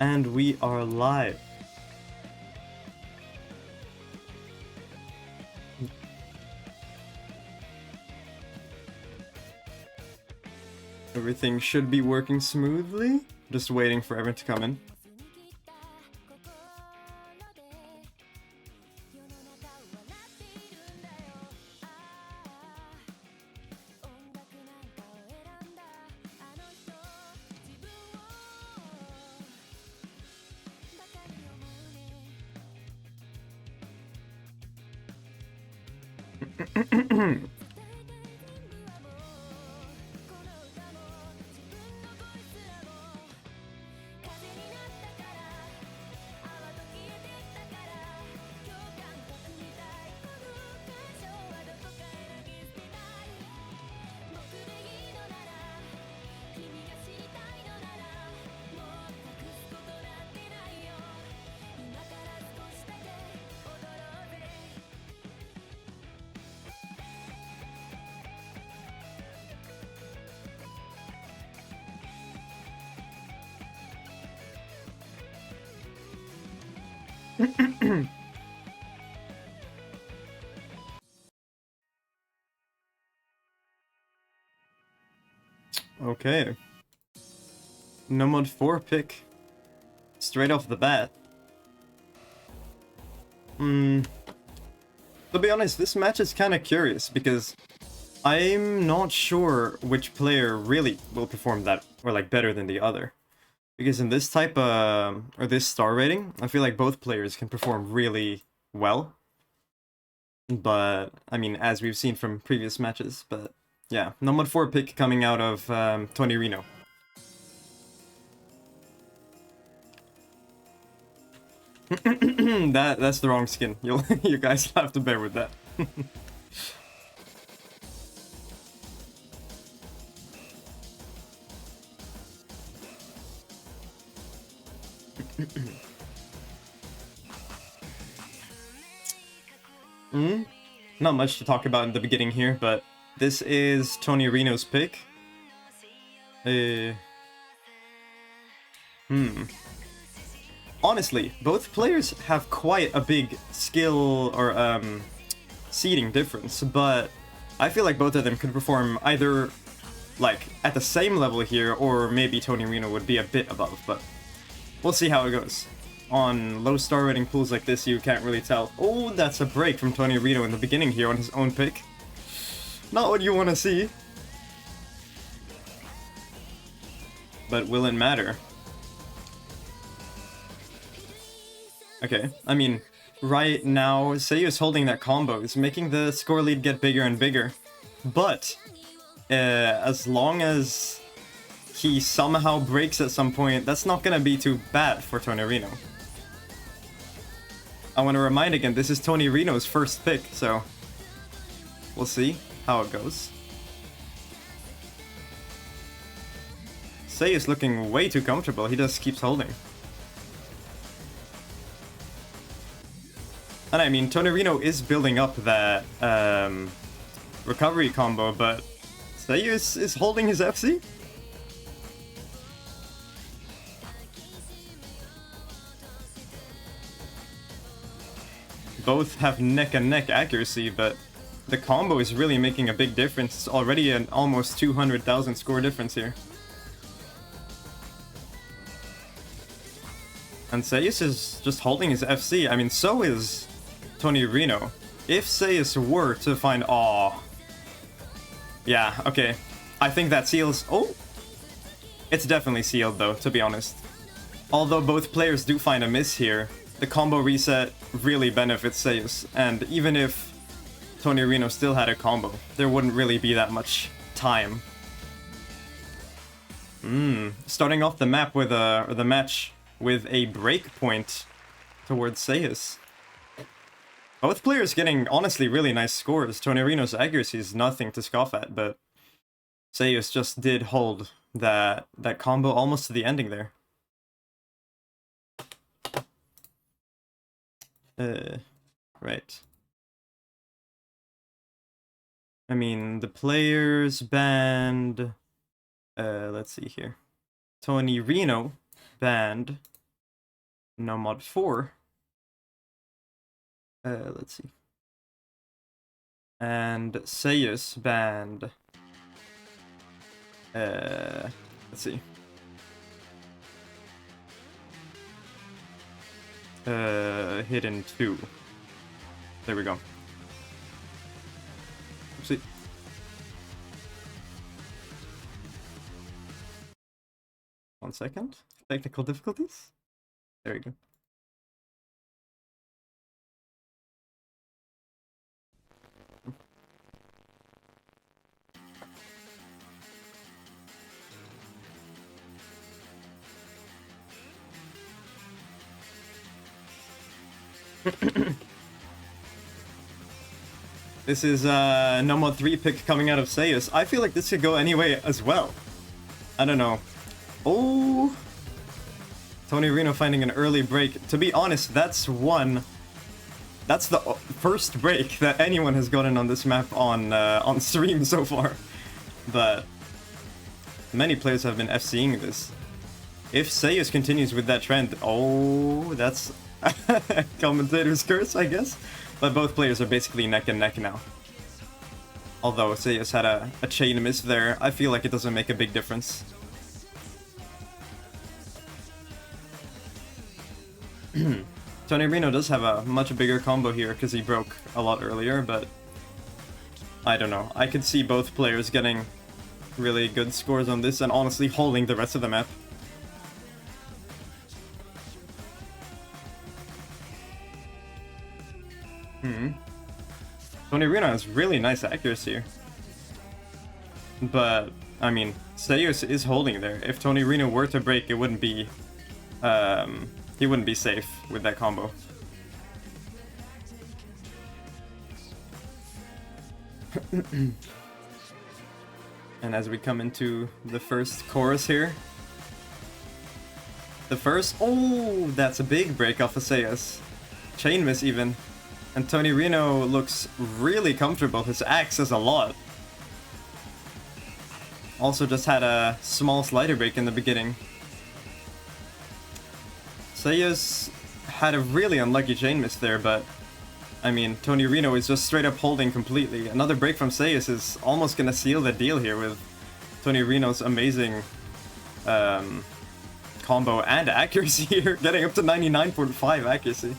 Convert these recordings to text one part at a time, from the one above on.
And we are live. Everything should be working smoothly. Just waiting for everyone to come in. Okay. No mod 4 pick. Straight off the bat. To be honest, this match is kind of curious because I'm not sure which player really will perform that or like better than the other. Because in this type or this star rating, I feel like both players can perform really well. But I mean, as we've seen from previous matches, but yeah, no mod 4 pick coming out of nyrino. That's the wrong skin. You guys have to bear with that. Not much to talk about in the beginning here, but this is nyrino's pick. Honestly, both players have quite a big skill or seeding difference, but I feel like both of them could perform either like at the same level here, or maybe nyrino would be a bit above, but we'll see how it goes. On low star rating pools like this, you can't really tell. Oh, that's a break from nyrino in the beginning here on his own pick. Not what you want to see. But will it matter? Okay, I mean, right now, Zeius holding that combo is making the score lead get bigger and bigger. But, as long as he somehow breaks at some point, that's not gonna be too bad for nyrino. I want to remind again, this is nyrino's first pick, so we'll see how it goes. Zeius looking way too comfortable, he just keeps holding. And I mean, nyrino is building up that recovery combo, but Zeius is holding his FC? Both have neck and neck accuracy, but the combo is really making a big difference. It's already an almost 200,000 score difference here. And Zeius is just holding his FC. I mean, so is nyrino. If Zeius were to find... Aw. Yeah, okay. I think that seals... Oh! It's definitely sealed, though, to be honest. Although both players do find a miss here, the combo reset really benefits Zeius. And even if nyrino still had a combo, there wouldn't really be that much time. Starting off the map with the match with a break point towards Zeius. Both players getting, honestly, really nice scores. nyrino's accuracy is nothing to scoff at, but Zeius just did hold that combo almost to the ending there. Right. I mean, the players banned... let's see here. nyrino banned no mod 4. Let's see. And Zeius banned. Let's see. Hidden 2. There we go. Oopsie. One second. Technical difficulties. There we go. This is no mod 3 pick coming out of Zeius. I feel like this could go anyway as well. I don't know. Oh, Tony Reno finding an early break. To be honest, that's the first break that anyone has gotten on this map on stream so far. But many players have been FCing this. If Zeius continues with that trend, oh, that's commentator's curse, I guess. But both players are basically neck and neck now. Although Zeius had a chain miss there, I feel like it doesn't make a big difference. Tony Reno does have a much bigger combo here because he broke a lot earlier, but I don't know. I could see both players getting really good scores on this and honestly holding the rest of the map. Tony Reno has really nice accuracy here. But, I mean, Zeius is holding there. If Tony Reno were to break, it wouldn't be... he wouldn't be safe with that combo. And as we come into the first chorus here... The first... Oh, that's a big break off of Zeius. Chain miss even. And Tony Reno looks really comfortable. His axe is a lot. Also just had a small slider break in the beginning. Zeius had a really unlucky chain miss there, but I mean, Tony Reno is just straight up holding completely. Another break from Zeius is almost gonna seal the deal here with Tony Reno's amazing combo and accuracy here, getting up to 99.5 accuracy.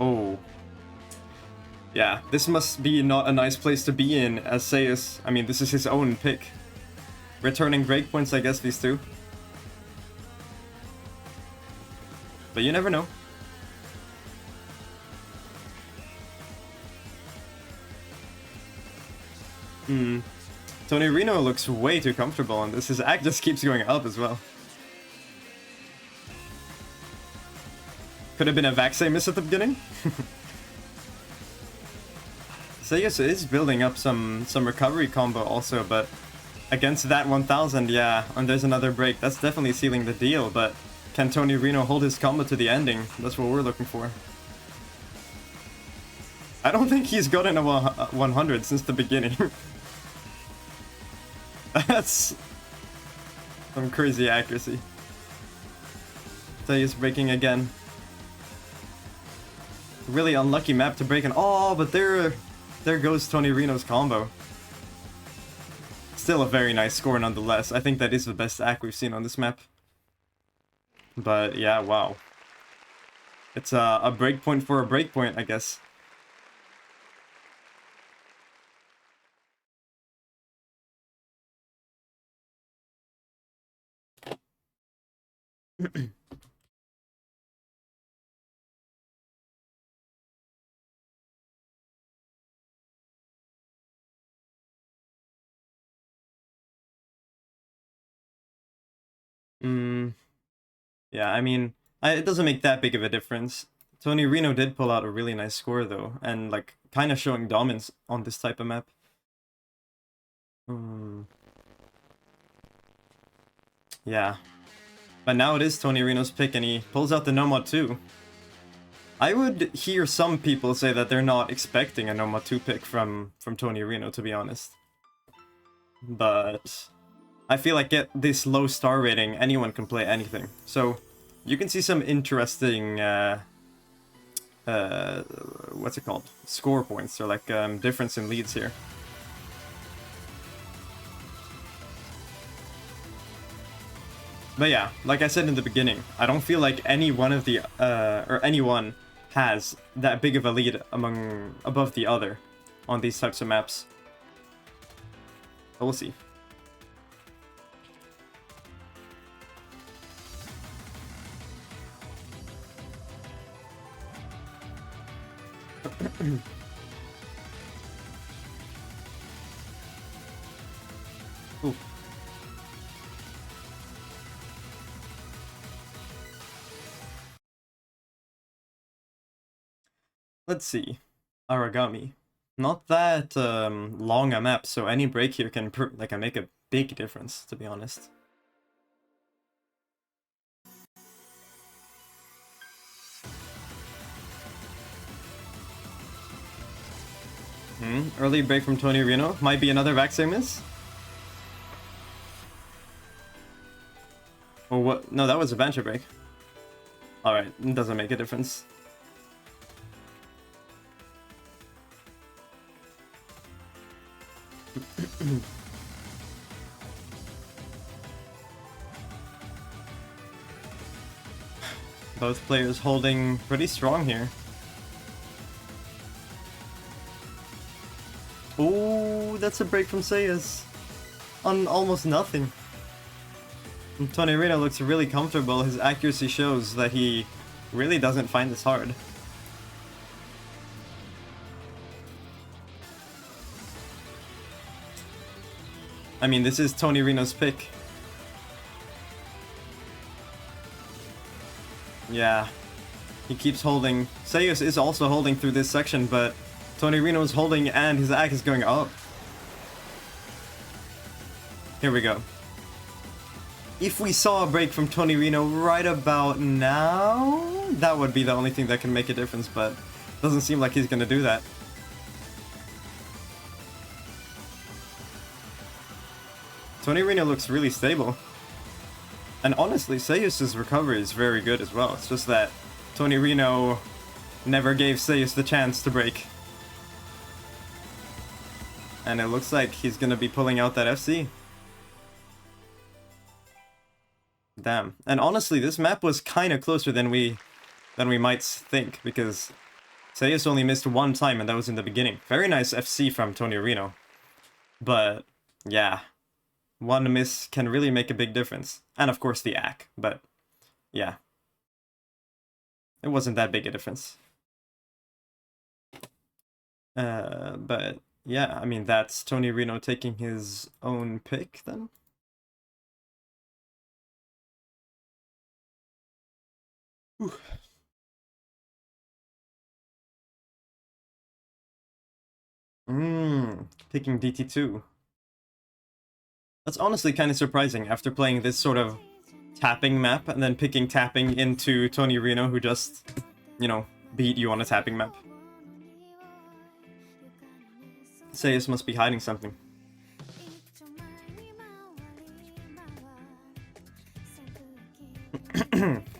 Oh. Yeah, this must be not a nice place to be in, as Zeius, I mean, this is his own pick. Returning breakpoints, I guess, these two. But you never know. Tony Reno looks way too comfortable on this. His act just keeps going up as well. Could have been a Vaxay miss at the beginning. Zeius is building up some recovery combo also, but against that 1000, yeah, and there's another break. That's definitely sealing the deal, but can Tony Reno hold his combo to the ending? That's what we're looking for. I don't think he's gotten a 100 since the beginning. That's some crazy accuracy. Zeius breaking again. Really unlucky map to break, and oh, but there goes Tony Reno's combo. Still a very nice score nonetheless. I think that is the best act we've seen on this map. But yeah, wow. It's a breakpoint for a breakpoint, I guess. Yeah, I mean, it doesn't make that big of a difference. Tony Reno did pull out a really nice score though, and like kind of showing dominance on this type of map. Yeah. But now it is Tony Reno's pick, and he pulls out the Nomad 2. I would hear some people say that they're not expecting a Nomad 2 pick from Tony Reno, to be honest. But I feel like at this low star rating, anyone can play anything. So you can see some interesting, what's it called? Score points, or like difference in leads here. But yeah, like I said in the beginning, I don't feel like any one of the, or anyone has that big of a lead above the other on these types of maps. But we'll see. Ooh. Let's see. Origami. Not that long a map, so any break here can make a big difference, to be honest. Early break from nyrino. Might be another vaccine miss? Or what? No, that was a Banshee break. Alright, doesn't make a difference. Both players holding pretty strong here. Oh, that's a break from Zeius. On almost nothing. And nyrino looks really comfortable. His accuracy shows that he really doesn't find this hard. I mean, this is nyrino's pick. Yeah. He keeps holding. Zeius is also holding through this section, but nyrino is holding and his axe is going up. Here we go. If we saw a break from nyrino right about now, that would be the only thing that can make a difference, but doesn't seem like he's gonna do that. nyrino looks really stable. And honestly, Zeius' recovery is very good as well. It's just that nyrino never gave Zeius the chance to break. And it looks like he's gonna be pulling out that FC. Damn. And honestly, this map was kind of closer than we might think, because Zeius only missed one time, and that was in the beginning. Very nice FC from nyrino. But, yeah. One miss can really make a big difference. And of course the AC, but yeah. It wasn't that big a difference. But yeah, I mean, that's nyrino taking his own pick then. Whew. Picking DT2. That's honestly kind of surprising after playing this sort of tapping map and then picking tapping into nyrino, who just, you know, beat you on a tapping map. Zeius must be hiding something.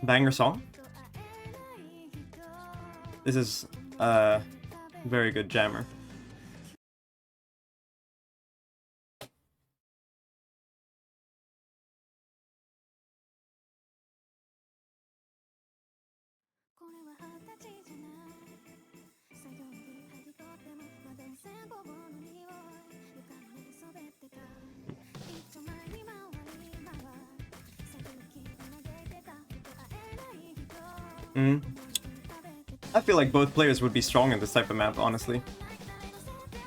Banger song. This is a very good jammer. I feel like both players would be strong in this type of map, honestly.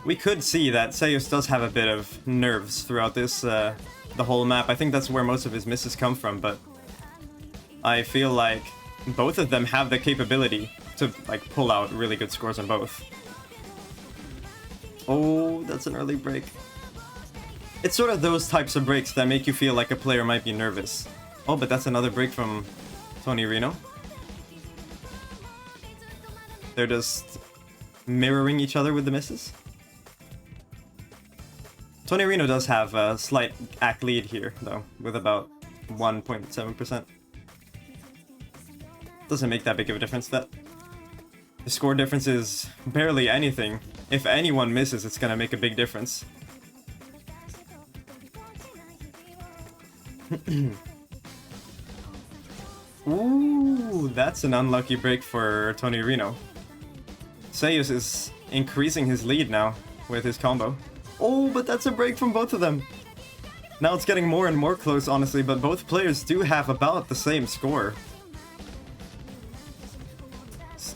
We could see that Zeius does have a bit of nerves throughout this, the whole map. I think that's where most of his misses come from, but I feel like both of them have the capability to, like, pull out really good scores on both. Oh, that's an early break. It's sort of those types of breaks that make you feel like a player might be nervous. Oh, but that's another break from nyrino. They're just mirroring each other with the misses. Tony Reno does have a slight act lead here, though, with about 1.7%. Doesn't make that big of a difference. That the score difference is barely anything. If anyone misses, it's gonna make a big difference. Ooh, that's an unlucky break for Tony Reno. Zeius is increasing his lead now with his combo. Oh, but that's a break from both of them. Now it's getting more and more close, honestly, but both players do have about the same score.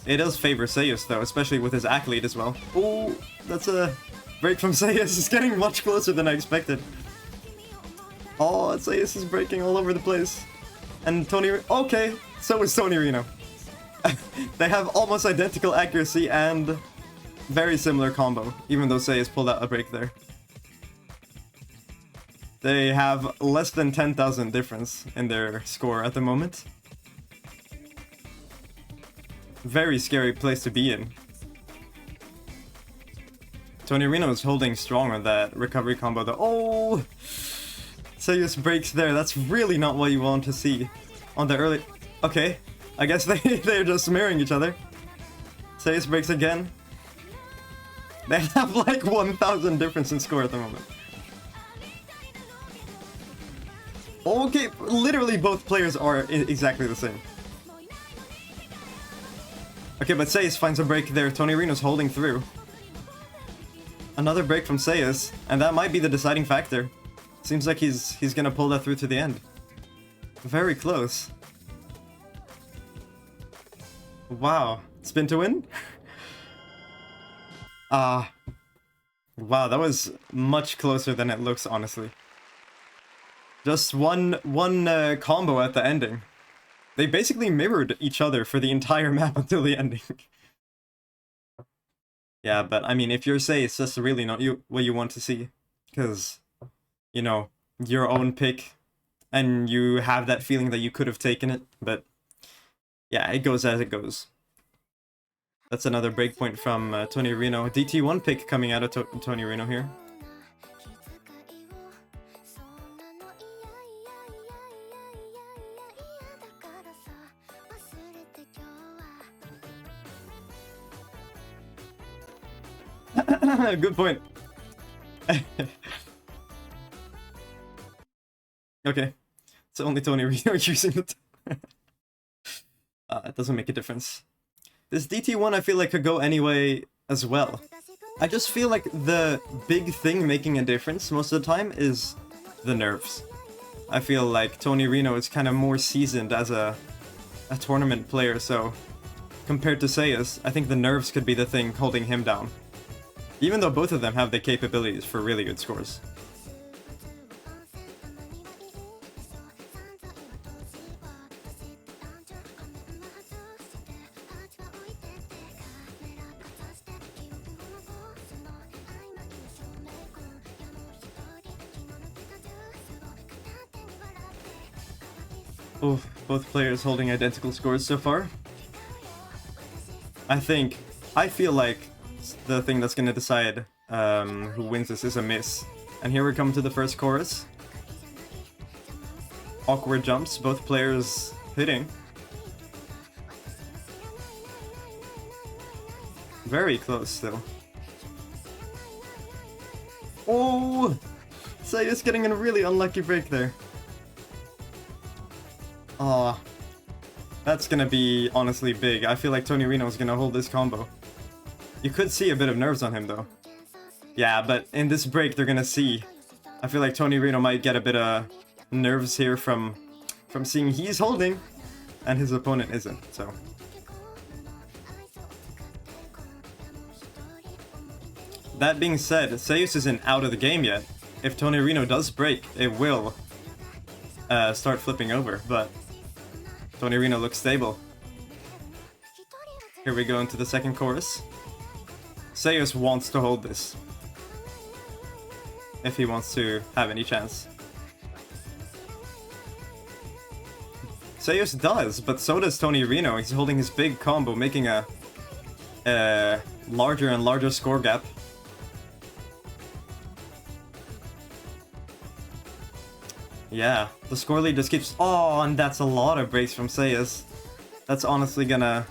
It does favor Zeius, though, especially with his act lead as well. Oh, that's a break from Zeius. It's getting much closer than I expected. Oh, Zeius is breaking all over the place. And Tony... Okay, so is Tony Reno. They have almost identical accuracy and very similar combo, even though Zeius pulled out a break there. They have less than 10,000 difference in their score at the moment. Very scary place to be in. Tony Reno is holding strong on that recovery combo though. Oh! Zeius breaks there. That's really not what you want to see on the early... Okay, I guess they're just mirroring each other. Zeius breaks again. They have like 1,000 difference in score at the moment. Okay, literally both players are exactly the same. Okay, but Zeius finds a break there. Tony Reno's holding through. Another break from Zeius, and that might be the deciding factor. Seems like he's gonna pull that through to the end. Very close. Wow. Spin to win? Wow, that was much closer than it looks, honestly. Just one combo at the ending. They basically mirrored each other for the entire map until the ending. Yeah, but I mean, if you're Zeius, that's really not what you want to see. Because, you know, your own pick, and you have that feeling that you could have taken it, but yeah, it goes as it goes. That's another breakpoint from Tony Reno. DT1 pick coming out of Tony Reno here. Good point. Okay, it's only Tony Reno using it. It doesn't make a difference. This DT1 I feel like could go anyway as well. I just feel like the big thing making a difference most of the time is the nerfs. I feel like Tony Reno is kind of more seasoned as a tournament player, so compared to Zeius, I think the nerfs could be the thing holding him down. Even though both of them have the capabilities for really good scores. Oof, both players holding identical scores so far. I feel like the thing that's going to decide who wins this is a miss. And here we come to the first chorus. Awkward jumps, both players hitting. Very close still. Oh! Zeius getting a really unlucky break there. Aw. That's gonna be honestly big. I feel like Tony Reno is gonna hold this combo. You could see a bit of nerves on him though. Yeah, but in this break they're gonna see. I feel like Tony Reno might get a bit of nerves here from seeing he's holding and his opponent isn't, so. That being said, Zeius isn't out of the game yet. If Tony Reno does break, it will start flipping over, but Tony Reno looks stable. Here we go into the second chorus. Zeius wants to hold this, if he wants to have any chance. Zeius does, but so does Tony Reno. He's holding his big combo, making a larger and larger score gap. Yeah, the score lead just keeps... Oh, and that's a lot of breaks from Zeius. That's honestly gonna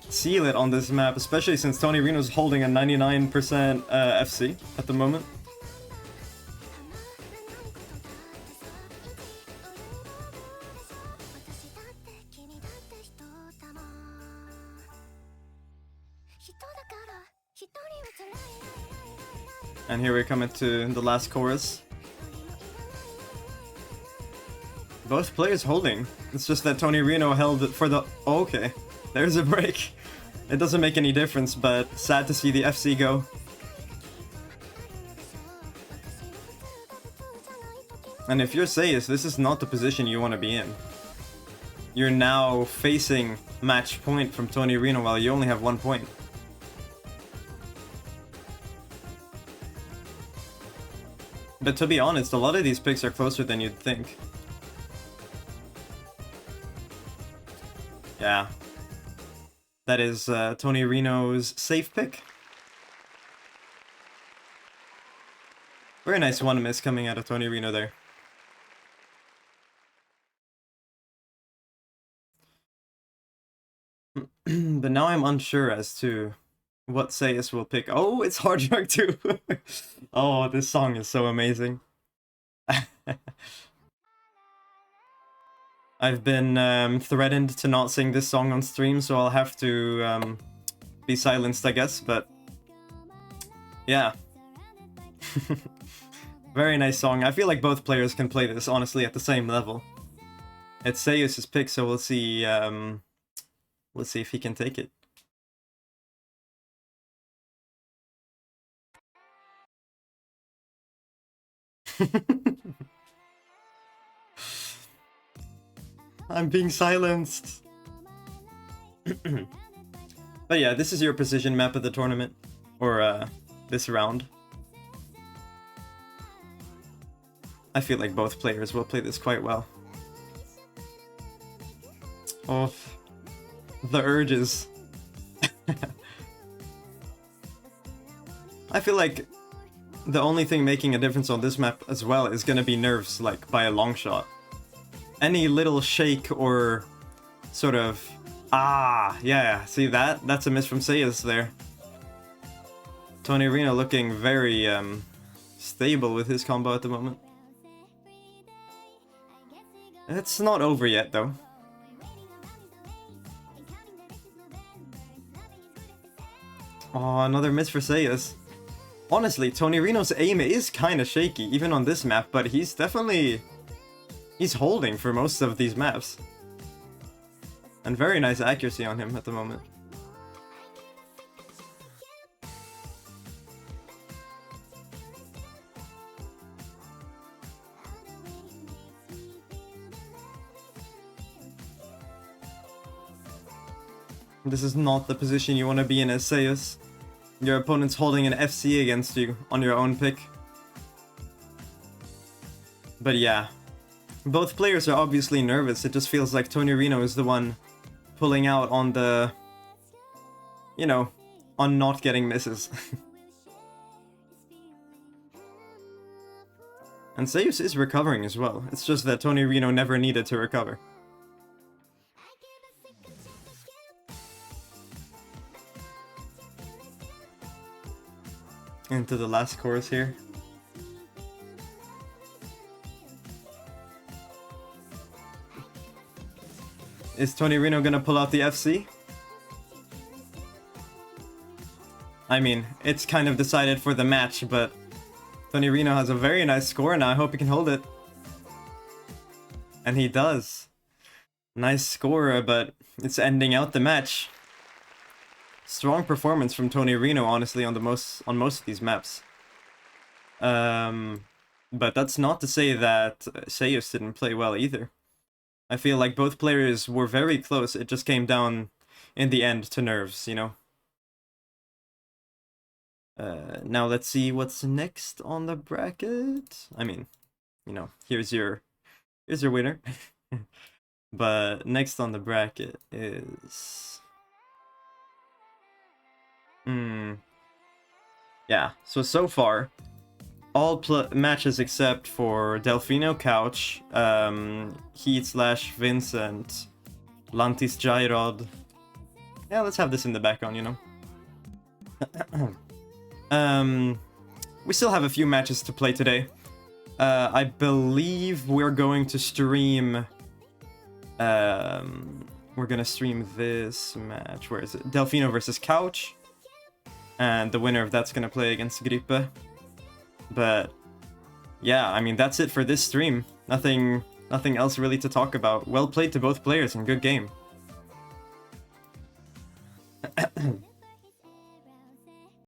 seal it on this map, especially since Tony Reno's holding a 99% FC at the moment. And here we're coming to the last chorus. Both players holding. It's just that Tony Reno held it for the... Oh, okay, there's a break. It doesn't make any difference, but sad to see the FC go. And if you're Zeius, this is not the position you want to be in. You're now facing match point from Tony Reno while you only have 1 point. But to be honest, a lot of these picks are closer than you'd think. Yeah. That is Tony Reno's safe pick. Very nice one miss coming out of Tony Reno there. But now I'm unsure as to what Zeius will pick. Oh, it's Hard Rock 2! Oh, this song is so amazing. I've been threatened to not sing this song on stream, so I'll have to be silenced, I guess, but... Yeah. Very nice song. I feel like both players can play this, honestly, at the same level. It's Zeius' pick, so we'll see if he can take it. I'm being silenced. But yeah, this is your precision map of the tournament, or this round. I feel like both players will play this quite well. Oh, the urges. I feel like the only thing making a difference on this map as well is gonna be nerves, like, by a long shot. Any little shake or sort of... Ah, yeah, see that? That's a miss from Zeius there. Tony Reno looking very stable with his combo at the moment. It's not over yet, though. Oh, another miss for Zeius. Honestly, Tony Reno's aim is kind of shaky, even on this map, but he's definitely... He's holding for most of these maps. And very nice accuracy on him at the moment. This is not the position you want to be in as Zeius. Your opponent's holding an FC against you on your own pick. But yeah. Both players are obviously nervous. It just feels like Tony Reno is the one pulling out on the... You know, on not getting misses. And Zeius is recovering as well. It's just that Tony Reno never needed to recover. Into the last chorus here. Is Tony Reno gonna pull out the FC? I mean, it's kind of decided for the match, but Tony Reno has a very nice score and I hope he can hold it. And he does. Nice score, but it's ending out the match. Strong performance from Tony Reno, honestly, on most of these maps. But that's not to say that Zeius didn't play well either. I feel like both players were very close. It just came down in the end to nerves, you know. Now let's see what's next on the bracket. I mean, you know, here's your winner. But next on the bracket is... Yeah, so far, all matches except for Delfino Couch, Heat/Vincent, Lantis Gyrod. Yeah, let's have this in the background, you know. We still have a few matches to play today. I believe we're going to stream... we're gonna stream this match. Where is it? Delfino versus Couch. And the winner of that's gonna play against Grippe. But yeah, I mean, that's it for this stream. Nothing else really to talk about. Well played to both players and good game.